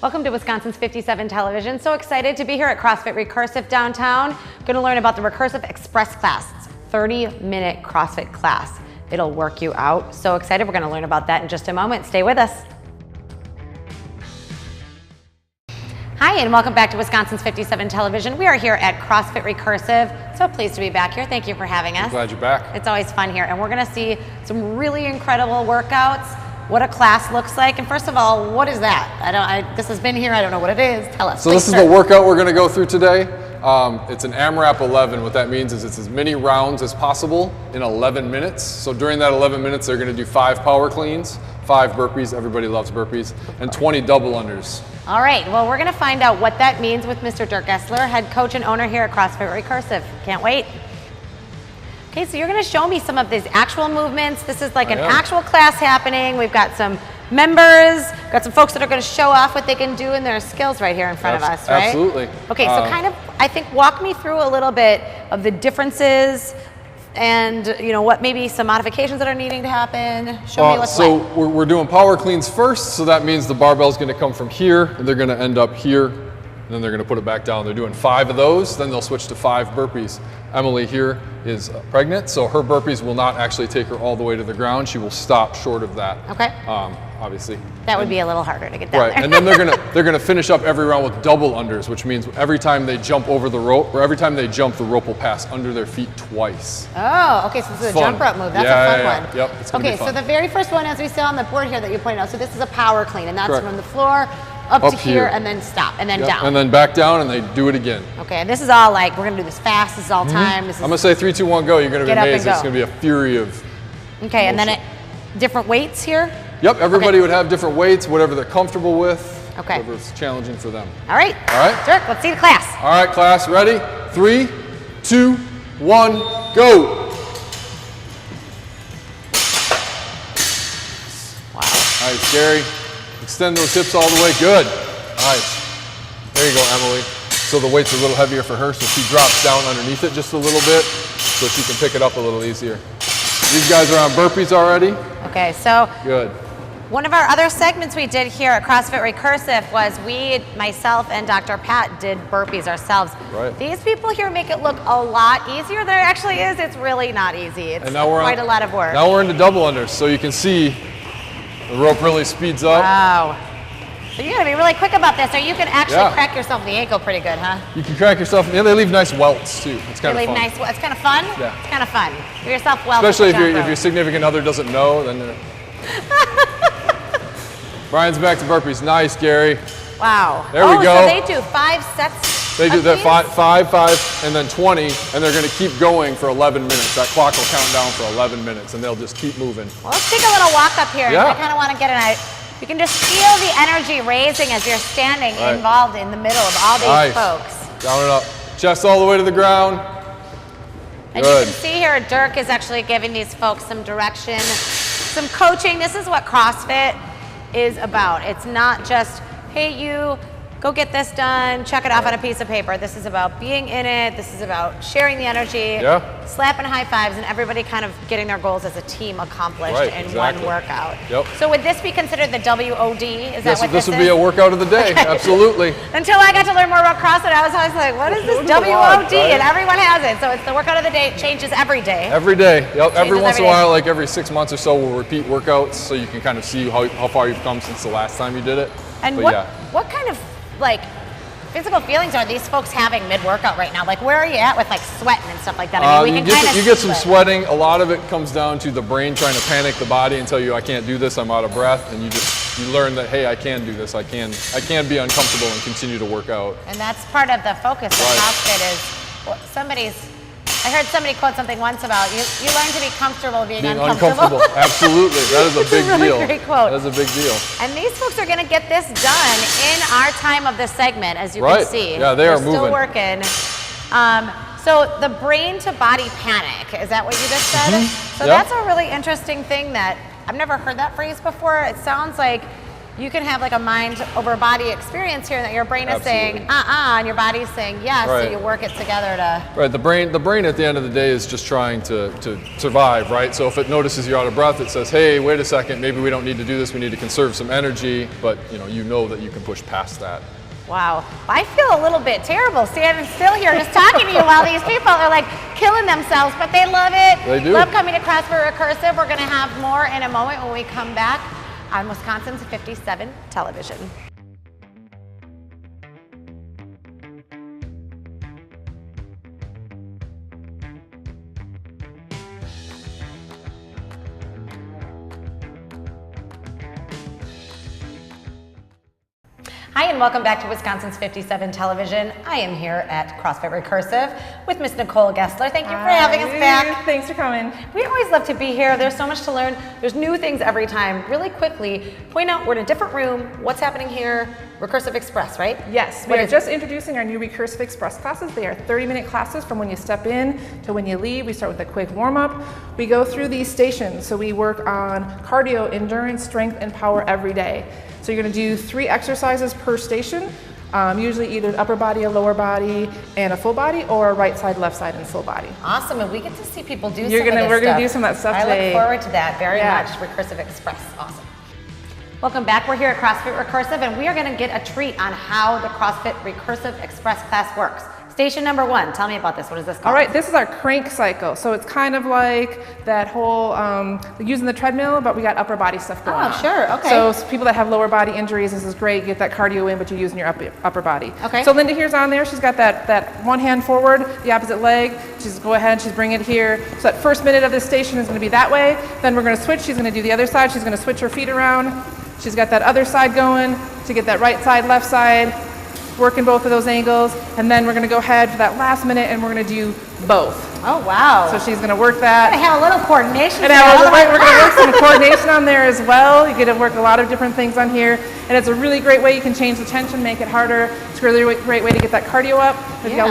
Welcome to Wisconsin's 57 Television. So excited to be here at CrossFit Recursive downtown. Going to learn about the Recursive Express class. It's a 30-minute CrossFit class. It'll work you out. So excited. We're going to learn about that in just a moment. Stay with us. Hi, and welcome back to Wisconsin's 57 Television. We are here at CrossFit Recursive. So pleased to be back here. Thank you for having us. I'm glad you're back. It's always fun here. And we're going to see some really incredible workouts, what a class looks like. And first of all, what is that? This has been here. I don't know what it is. Tell us. So this is the workout we're going to go through today. It's an AMRAP 11. What that means is it's as many rounds as possible in 11 minutes. So during that 11 minutes, they're going to do 5 power cleans, 5 burpees. Everybody loves burpees, and 20 double unders. All right. Well, we're going to find out what that means with Mr. Dirk Essler, head coach and owner here at CrossFit Recursive. Can't wait. Okay, so you're going to show me some of these actual movements. This is like an actual class happening. We've got some members, got some folks that are going to show off what they can do in their skills right here in front of us, right? Absolutely. Okay, so kind of, I think, walk me through a little bit of the differences and, you know, what maybe some modifications that are needing to happen. Show me what's so what. we're doing power cleans first, so that means the barbell is going to come from here, and they're going to end up here, and then they're going to put it back down. They're doing 5 of those, then they'll switch to 5 burpees. Emily here is pregnant, so her burpees will not actually take her all the way to the ground. She will stop short of that. Okay. Obviously. That would be a little harder to get down there. And then they're gonna finish up every round with double unders, which means every time they jump over the rope, or every time they jump, the rope will pass under their feet twice. Oh, okay, so this is a jump rope move. That's a fun one. Yep, it's gonna be fun. So the very first one, as we saw on the board here that you pointed out, so this is a power clean, and that's from the floor up to here, and then stop, and then down. And then back down, and they do it again. Okay, and this is all like, we're gonna do this fast, this is all time. This is I'm gonna say 3, 2, 1, go. You're gonna be amazed. It's gonna be a fury of Okay, and then different weights here? Yep, everybody would have different weights, whatever they're comfortable with, whatever's challenging for them. All right. All right. Dirk, let's see the class. All right, class, ready? 3, 2, 1, go. Wow. All right, Gary. Extend those hips all the way. Good. Nice. There you go, Emily. So the weight's a little heavier for her, so she drops down underneath it just a little bit so she can pick it up a little easier. These guys are on burpees already. Okay, so good. One of our other segments we did here at CrossFit Recursive was myself and Dr. Pat did burpees ourselves. Right. These people here make it look a lot easier than it actually is. It's really not easy. It's quite a lot of work. Now we're into double unders, so you can see the rope really speeds up. Wow. So you gotta be really quick about this, or you can actually crack yourself in the ankle pretty good, huh? You can crack yourself. Yeah, they leave nice welts too. It's kind of fun. It's kind of fun. Yeah. It's kind of fun. Give yourself welts. Especially if your significant other doesn't know, then. Brian's back to burpees. Nice, Gary. Wow. There we go. So they do 5 sets. They do that 5, and then 20, and they're going to keep going for 11 minutes. That clock will count down for 11 minutes, and they'll just keep moving. Well, let's take a little walk up here. Yeah. I kind of want to get you can just feel the energy raising as you're standing involved in the middle of all these folks. Down and up. Chest all the way to the ground. And you can see here, Dirk is actually giving these folks some direction, some coaching. This is what CrossFit is about. It's not just, hey, you go get this done, check it off on a piece of paper. This is about being in it. This is about sharing the energy, slapping high fives, and everybody kind of getting their goals as a team accomplished in one workout. Yep. So would this be considered the WOD? Is that what this is? This would be a workout of the day, absolutely. Until I got to learn more about CrossFit, I was always like, what is this WOD? And everyone has it. So it's the workout of the day. It changes every day. Every day. Yep. Every once in a while, like every 6 months or so, we'll repeat workouts so you can kind of see how far you've come since the last time you did it. And what kind of physical feelings are these folks having mid-workout right now? Like, where are you at with sweating and stuff like that? I mean, you get some sweating. A lot of it comes down to the brain trying to panic the body and tell you, I can't do this, I'm out of breath, and you learn that, hey, I can do this, I can be uncomfortable and continue to work out. And that's part of the focus of CrossFit is, I heard somebody quote something once about you learn to be comfortable being uncomfortable. Absolutely. That is a big deal. Great quote. That is a big deal. And these folks are going to get this done in our time of this segment, as you can see. Yeah, they are moving. Still working. So the brain to body panic, is that what you just said? So that's a really interesting thing that I've never heard that phrase before. It sounds like you can have like a mind over body experience here that your brain is saying, and your body's saying yes, so you work it together to... Right, the brain at the end of the day is just trying to survive, right? So if it notices you're out of breath, it says, hey, wait a second, maybe we don't need to do this, we need to conserve some energy, but you know that you can push past that. Wow, I feel a little bit terrible standing still here just talking to you while these people are like killing themselves, but they love it. They do. Love coming to CrossFit Recursive. We're gonna have more in a moment when we come back on Wisconsin's 57 television. Hi, and welcome back to Wisconsin's 57 television. I am here at CrossFit Recursive with Miss Nicole Gessler. Thank you for having us back. Thanks for coming. We always love to be here. There's so much to learn. There's new things every time. Really quickly, point out we're in a different room. What's happening here? Recursive Express, right? Yes, we are just introducing our new Recursive Express classes. They are 30-minute classes from when you step in to when you leave. We start with a quick warm-up. We go through these stations, so we work on cardio, endurance, strength, and power every day. So you're going to do 3 exercises per station, usually either upper body, a lower body, and a full body, or a right side, left side, and full body. Awesome, and we get to see people do We're going to do some of that stuff today. I look forward to that very much. Recursive Express, awesome. Welcome back. We're here at CrossFit Recursive, and we are going to get a treat on how the CrossFit Recursive Express class works. Station number 1, tell me about this. What is this called? All right, this is our crank cycle. So it's kind of like that whole, using the treadmill, but we got upper body stuff going on. Oh, sure, okay. So people that have lower body injuries, this is great. You get that cardio in, but you're using your upper body. Okay. So Linda here's on there. She's got that one hand forward, the opposite leg. She's go ahead, she's bringing it here. So that first minute of this station is going to be that way. Then we're going to switch. She's going to do the other side. She's going to switch her feet around. She's got that other side going to get that right side, left side. Working both of those angles, and then we're going to go ahead for that last minute and we're going to do both. Oh, wow. So she's going to work that. We're going to have a little coordination. And we're going to work some coordination on there as well. You get to work a lot of different things on here, and it's a really great way you can change the tension, make it harder. It's a really great way to get that cardio up. If you got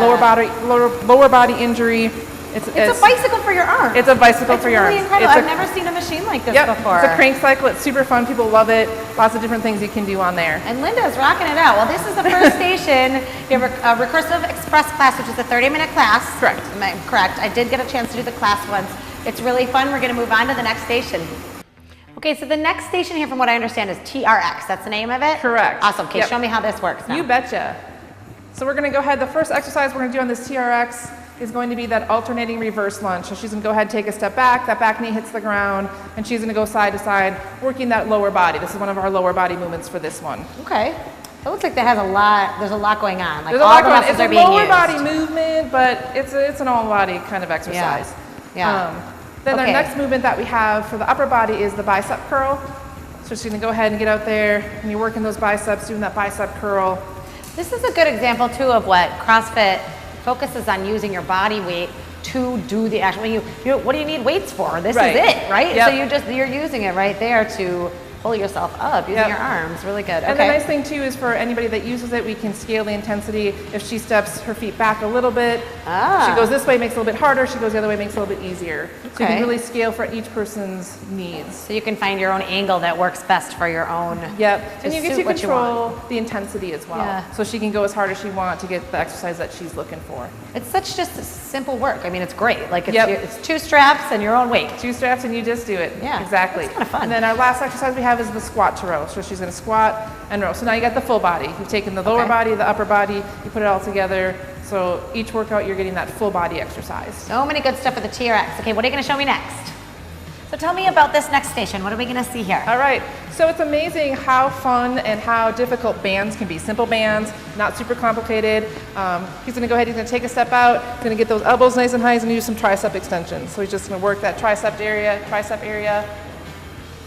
lower body injury, it's a bicycle for your arms. It's a bicycle for your arms. It's really incredible. I've never seen a machine like this before. It's a crank cycle. It's super fun. People love it. Lots of different things you can do on there. And Linda's rocking it out. Well, this is the first station. You have a Recursive Express class, which is a 30-minute class. Correct. Correct. I did get a chance to do the class once. It's really fun. We're going to move on to the next station. Okay, so the next station here, from what I understand, is TRX. That's the name of it? Correct. Awesome. Okay, show me how this works now. You betcha. So we're going to go ahead. The first exercise we're going to do on this TRX is going to be that alternating reverse lunge. So she's going to go ahead and take a step back, that back knee hits the ground, and she's going to go side to side, working that lower body. This is one of our lower body movements for this one. Okay. It looks like that has there's a lot going on. Like there's a lot going on. It's a lower body movement, but it's an all body kind of exercise. Then our next movement that we have for the upper body is the bicep curl. So she's going to go ahead and get out there, and you're working those biceps, doing that bicep curl. This is a good example too of what CrossFit focuses on, using your body weight to do the actual. What do you need weights for? This is it, right? Yep. So you're using it right there to pull yourself up using your arms. Really good. And the nice thing too is for anybody that uses it, we can scale the intensity. If she steps her feet back a little bit, she goes this way, makes it a little bit harder. She goes the other way, makes it a little bit easier. So you can really scale for each person's needs. So you can find your own angle that works best for your own. Yep. And you get to control the intensity as well. Yeah. So she can go as hard as she wants to get the exercise that she's looking for. It's such just simple work. I mean, it's great. Like it's 2 straps and your own weight. 2 straps and you just do it. Yeah. Exactly. It's kind of fun. And then our last exercise we have is the squat to row. So she's going to squat and row. So now you got the full body. You've taken the lower body, the upper body, you put it all together. So each workout you're getting that full body exercise. So many good stuff for the TRX. Okay, what are you going to show me next? So tell me about this next station. What are we going to see here? All right. So it's amazing how fun and how difficult bands can be. Simple bands, not super complicated. He's going to go ahead, he's going to take a step out, he's going to get those elbows nice and high, he's going to do some tricep extensions. So he's just going to work that tricep area.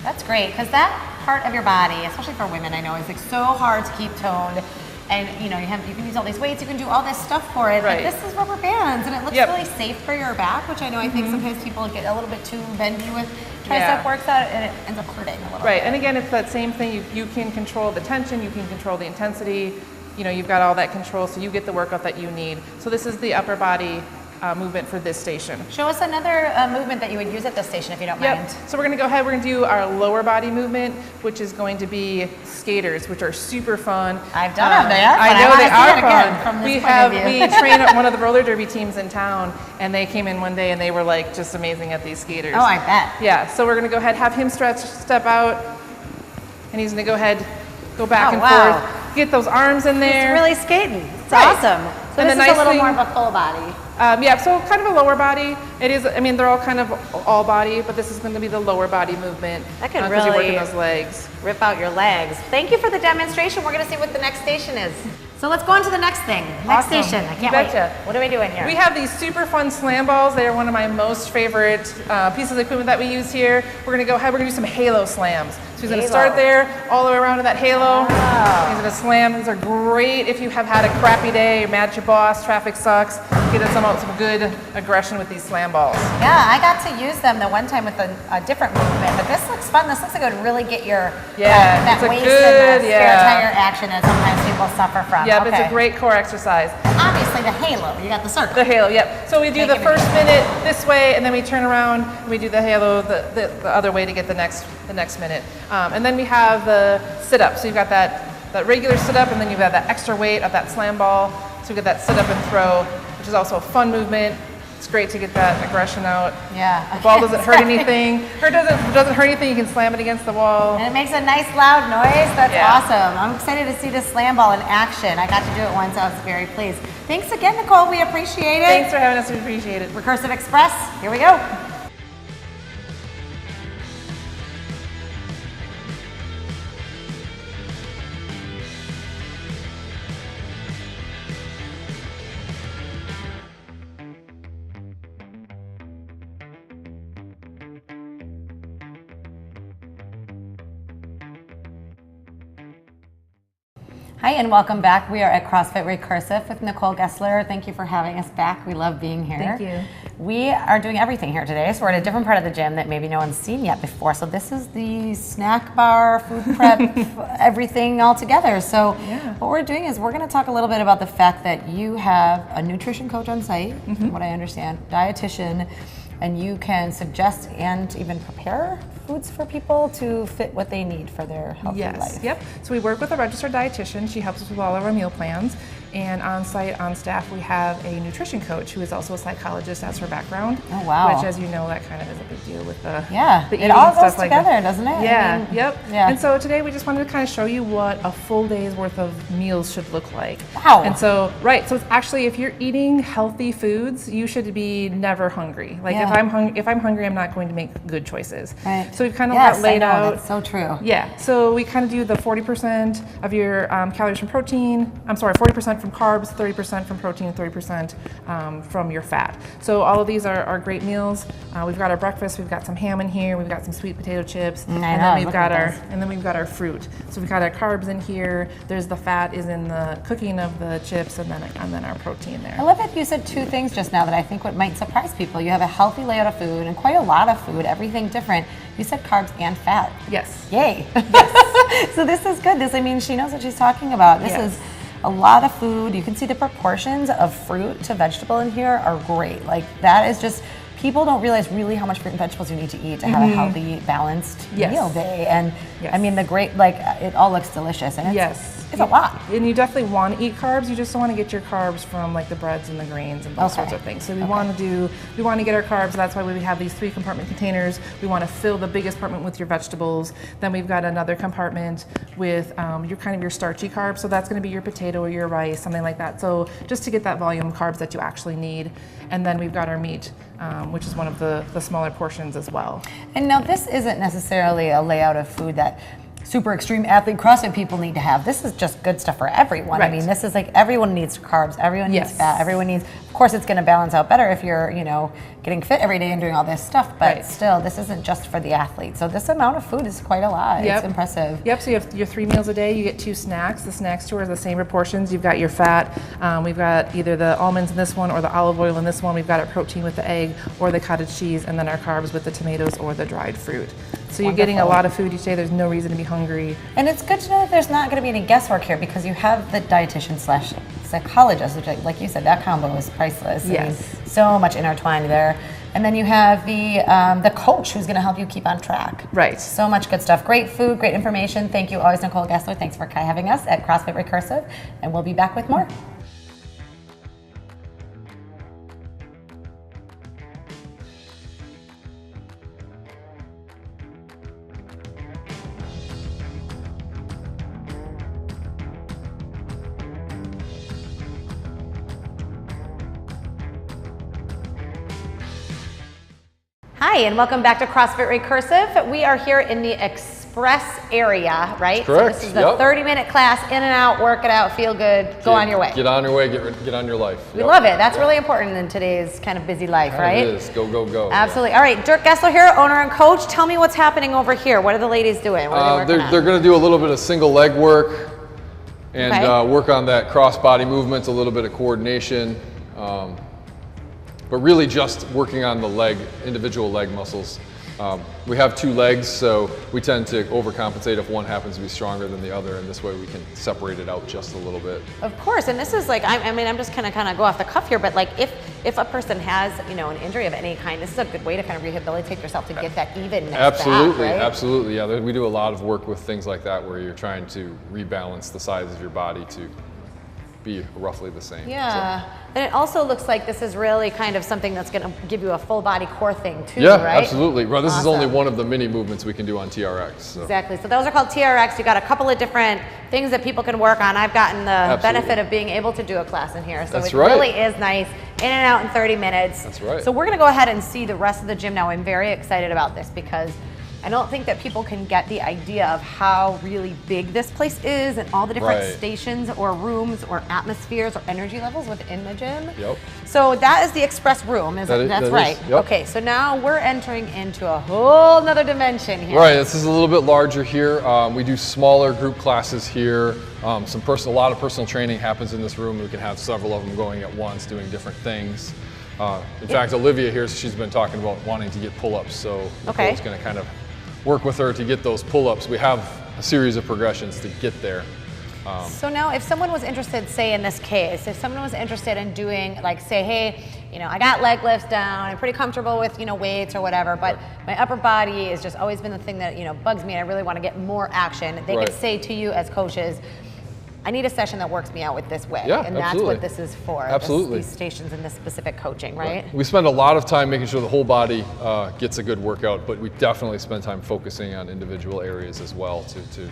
That's great, because that part of your body, especially for women, I know, is like so hard to keep toned. And you know, you can use all these weights, you can do all this stuff for it. Right. But this is rubber bands, and it looks really safe for your back, which I know I think sometimes people get a little bit too bendy with tricep works out, and it ends up hurting a little bit. Right, and again, it's that same thing. You can control the tension, you can control the intensity. You know, you've got all that control, so you get the workout that you need. So this is the upper body movement for this station. Show us another movement that you would use at this station if you don't mind. So we're gonna go ahead, we're gonna do our lower body movement, which is going to be skaters, which are super fun. I've done them, they are fun. I know they are fun. From this We train at one of the roller derby teams in town, and they came in one day and they were like just amazing at these skaters. Oh, I bet. Yeah, so we're gonna go ahead, have him step out, and he's gonna go ahead, go back and forth, get those arms in there. It's really skating. It's awesome. So And this is a little more of a full body. Yeah, so kind of a lower body. It is, I mean, they're all kind of all body, but this is going to be the lower body movement. That could because you're really working those legs. Rip out your legs. Thank you for the demonstration. We're going to see what the next station is. So let's go on to the next thing. Next station. I can't wait. What are we doing here? We have these super fun slam balls. They are one of my most favorite pieces of equipment that we use here. We're going to go ahead, we're going to do some halo slams. So he's going to start there, all the way around to that halo. He's going to slam. These are great if you have had a crappy day, you're mad at your boss, traffic sucks. Get some good aggression with these slam balls. Yeah, I got to use them the one time with a different movement, but this looks fun. This looks like it would really get your that waist and the spare tire action that sometimes people suffer from. Yeah, but it's a great core exercise. And obviously the halo, you got the circle. The halo, yep. So we do the first minute this way, and then we turn around and we do the halo the other way to get the next minute. And then we have the sit-up. So you've got that regular sit-up, and then you've got that extra weight of that slam ball. So we get that sit-up and throw, which is also a fun movement. It's great to get that aggression out. Yeah. The ball doesn't hurt anything. Doesn't hurt anything. You can slam it against the wall. And it makes a nice loud noise. That's awesome. I'm excited to see this slam ball in action. I got to do it once. I was very pleased. Thanks again, Nicole. We appreciate it. Thanks for having us. We appreciate it. Recursive Express. Here we go. Hi, and welcome back. We are at CrossFit Recursive with Nicole Gessler. Thank you for having us back. We love being here. Thank you. We are doing everything here today, so we're at a different part of the gym that maybe no one's seen yet before. So this is the snack bar, food prep, everything all together. So what we're doing is we're going to talk a little bit about the fact that you have a nutrition coach on site, from what I understand, dietitian, and you can suggest and even prepare foods for people to fit what they need for their healthy life. Yep. So we work with a registered dietitian. She helps us with all of our meal plans. And on site, on staff, we have a nutrition coach who is also a psychologist as her background. Oh, wow. Which, as you know, that kind of is a big deal with the it all goes together, doesn't it? Yeah, I mean, And so today we just wanted to kind of show you what a full day's worth of meals should look like. Wow. And so, so it's actually, if you're eating healthy foods, you should be never hungry. Like if I'm hungry, I'm not going to make good choices. Right. So we've kind of got laid out. That's so true. Yeah. So we kind of do the 40% of your calories from protein. 40% from carbs, 30% from protein, 30% from your fat. So all of these are great meals. We've got our breakfast. We've got some ham in here. We've got some sweet potato chips, and then we've got our fruit. So we've got our carbs in here. There's the fat is in the cooking of the chips, and then our protein there. I love that you said two things just now that I think might surprise people. You have a healthy layout of food and quite a lot of food, everything different. You said carbs and fat. Yes. Yay. Yes. So this is good. She knows what she's talking about. This is a lot of food. You can see the proportions of fruit to vegetable in here are great. Like that is just, people don't realize really how much fruit and vegetables you need to eat to have a healthy, balanced meal day. And I mean, it all looks delicious. And it's a lot. And you definitely want to eat carbs. You just don't want to get your carbs from like the breads and the grains and those sorts of things. So we want to get our carbs. That's why we have these 3 compartment containers. We want to fill the biggest compartment with your vegetables. Then we've got another compartment with your starchy carbs. So that's going to be your potato or your rice, something like that. So just to get that volume of carbs that you actually need. And then we've got our meat, which is one of the smaller portions as well. And now this isn't necessarily a layout of food that super extreme athlete CrossFit people need to have. This is just good stuff for everyone. Right. I mean, this is like everyone needs carbs, everyone needs fat, everyone needs, of course it's going to balance out better if you're, getting fit every day and doing all this stuff, but still, this isn't just for the athlete. So this amount of food is quite a lot. It's impressive. Yep, so you have your 3 meals a day, you get 2 snacks. The snacks are the same proportions. You've got your fat, we've got either the almonds in this one or the olive oil in this one. We've got our protein with the egg or the cottage cheese, and then our carbs with the tomatoes or the dried fruit. So you're getting a lot of food each day. There's no reason to be hungry. And it's good to know that there's not going to be any guesswork here because you have the dietitian / psychologist, which, like you said, that combo is priceless. Yes. I mean, so much intertwined there. And then you have the coach who's going to help you keep on track. Right. So much good stuff. Great food, great information. Thank you always, Nicole Gessler. Thanks for having us at CrossFit Recursive. And we'll be back with more. Hi, and welcome back to CrossFit Recursive. We are here in the Express area, right? Correct. So this is the 30-minute class, in and out, work it out, feel good, go on your way. Get on your way, get on your life. We love it. That's really important in today's kind of busy life, right? It is. Go, go, go. Absolutely. All right, Dirk Gessler here, owner and coach. Tell me what's happening over here. What are the ladies doing? What are they working on? They're going to do a little bit of single leg work and work on that cross body movements, a little bit of coordination. But really just working on the individual leg muscles. We have 2 legs, so we tend to overcompensate if one happens to be stronger than the other, and this way we can separate it out just a little bit. Of course, and this is like, I mean, I'm just kind of go off the cuff here, but like if a person has, an injury of any kind, this is a good way to kind of rehabilitate yourself to get that evenness Absolutely, back, right? Absolutely, yeah. We do a lot of work with things like that where you're trying to rebalance the size of your body to be roughly the same. Yeah, so. And it also looks like this is really kind of something that's going to give you a full body core thing too, yeah, right? Absolutely. Well, this is only one of the many movements we can do on TRX. So. Exactly. So those are called TRX. You got a couple of different things that people can work on. I've gotten the benefit of being able to do a class in here. So really is nice. In and out in 30 minutes. That's right. So we're going to go ahead and see the rest of the gym now. I'm very excited about this because I don't think that people can get the idea of how really big this place is and all the different stations or rooms or atmospheres or energy levels within the gym. Yep. So that is the express room, that's right. Yep. Okay, so now we're entering into a whole nother dimension here. Right, this is a little bit larger here. We do smaller group classes here. A lot of personal training happens in this room. We can have several of them going at once, doing different things. In fact, Olivia here, she's been talking about wanting to get pull-ups, so Nicole's going to kind of work with her to get those pull-ups. We have a series of progressions to get there. So now if someone was interested, say in this case, if someone was interested in doing, like say, hey, I got leg lifts down, I'm pretty comfortable with, weights or whatever, but my upper body has just always been the thing that, bugs me and I really want to get more action. They could say to you as coaches, I need a session that works me out with this way. Yeah, and that's what this is for. Absolutely. These stations and this specific coaching, right? We spend a lot of time making sure the whole body gets a good workout, but we definitely spend time focusing on individual areas as well to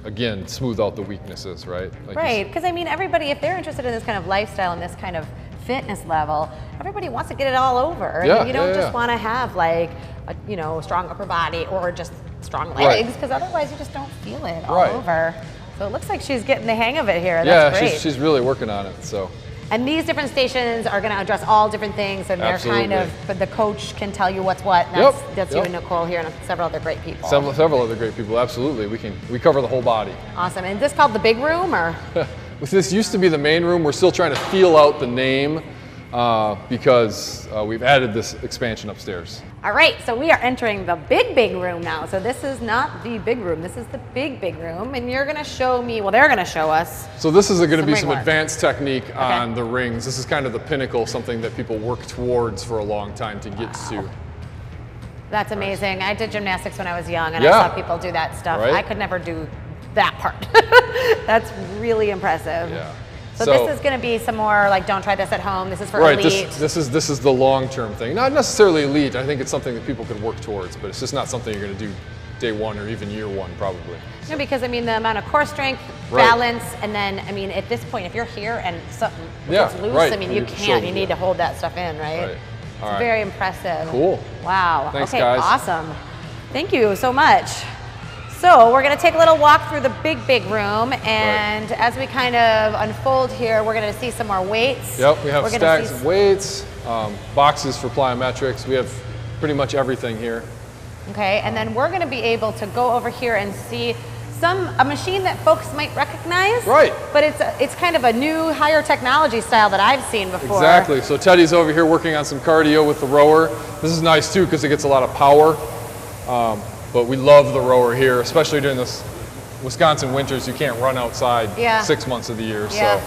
again, smooth out the weaknesses, right? Right, because I mean, everybody, if they're interested in this kind of lifestyle and this kind of fitness level, everybody wants to get it all over. Yeah, you don't just want to have like a strong upper body or just strong legs, because otherwise you just don't feel it all over. So it looks like she's getting the hang of it here. That's great. She's really working on it. So. And these different stations are going to address all different things, and they're kind of, but the coach can tell you what's what. And that's you and Nicole here, and several other great people. Several other great people, absolutely. We cover the whole body. Awesome. And is this called the big room, or? This used to be the main room. We're still trying to feel out the name because we've added this expansion upstairs. All right, so we are entering the big room now. So this is not the big room, this is the big room, and you're gonna show me, well, they're gonna show us. So this is gonna be some advanced technique on the rings. This is kind of the pinnacle, something that people work towards for a long time to get to. That's amazing. I did gymnastics when I was young, and I saw people do that stuff. I could never do that part. That's really impressive. Yeah. So this is going to be some more like, don't try this at home. This is for elite. This is the long-term thing. Not necessarily elite. I think it's something that people could work towards, but it's just not something you're going to do day one or even year one, probably. No, because I mean the amount of core strength, balance, and then I mean at this point, if you're here and something gets loose, I mean you can't. You need to hold that stuff in, right? It's very impressive. Cool. Wow. Thanks, guys. Awesome. Thank you so much. So we're going to take a little walk through the big room, and as we kind of unfold here, we're going to see some more weights. Yep, we have stacks of weights, boxes for plyometrics. We have pretty much everything here. Okay, and then we're going to be able to go over here and see a machine that folks might recognize. Right. But it's kind of a new, higher technology style that I've seen before. Exactly. So Teddy's over here working on some cardio with the rower. This is nice too because it gets a lot of power. But we love the rower here, especially during this Wisconsin winters. You can't run outside 6 months of the year. So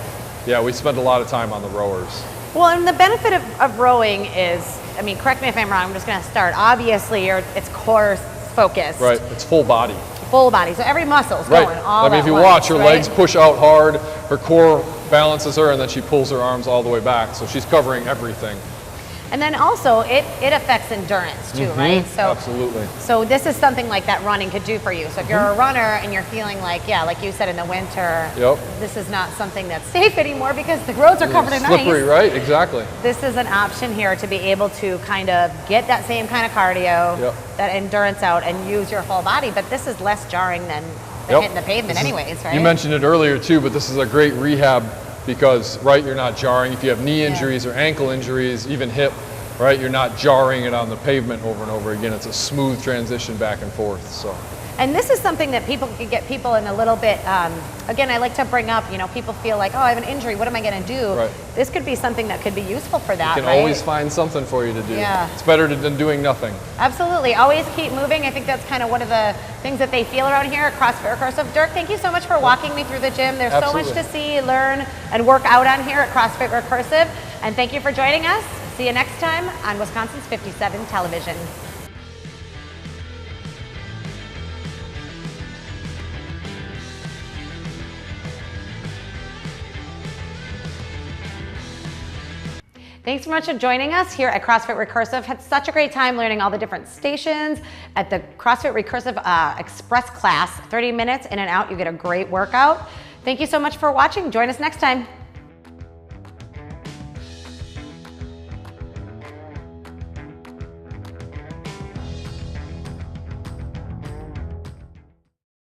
yeah, we spend a lot of time on the rowers. Well, and the benefit of rowing is, I mean, correct me if I'm wrong, I'm just going to start. Obviously, it's core focused. Right, it's full body. Full body, so every muscle's Right. going all I mean, if you once, watch, her right? legs push out hard, her core balances her, and then she pulls her arms all the way back. So she's covering everything. And then also, it affects endurance too, right? So, absolutely. So this is something like that running could do for you. So if you're a runner and you're feeling like, yeah, like you said in the winter, this is not something that's safe anymore because the roads are covered in ice. Slippery, right? Exactly. This is an option here to be able to kind of get that same kind of cardio, that endurance out, and use your whole body. But this is less jarring than hitting the pavement anyways, right? You mentioned it earlier too, but this is a great rehab because, right, you're not jarring. If you have knee injuries or ankle injuries, even hip, right, you're not jarring it on the pavement over and over again. It's a smooth transition back and forth. So. And this is something that people can get people in a little bit, again, I like to bring up, you know, people feel like, oh, I have an injury, what am I going to do? Right. This could be something that could be useful for that, You can always find something for you to do. Yeah. It's better than doing nothing. Absolutely. Always keep moving. I think that's kind of one of the things that they feel around here at CrossFit Recursive. Dirk, thank you so much for walking me through the gym. There's so much to see, learn, and work out on here at CrossFit Recursive. And thank you for joining us. See you next time on Wisconsin's 57 Television. Thanks so much for joining us here at CrossFit Recursive. Had such a great time learning all the different stations at the CrossFit Recursive Express class. 30 minutes in and out, you get a great workout. Thank you so much for watching. Join us next time.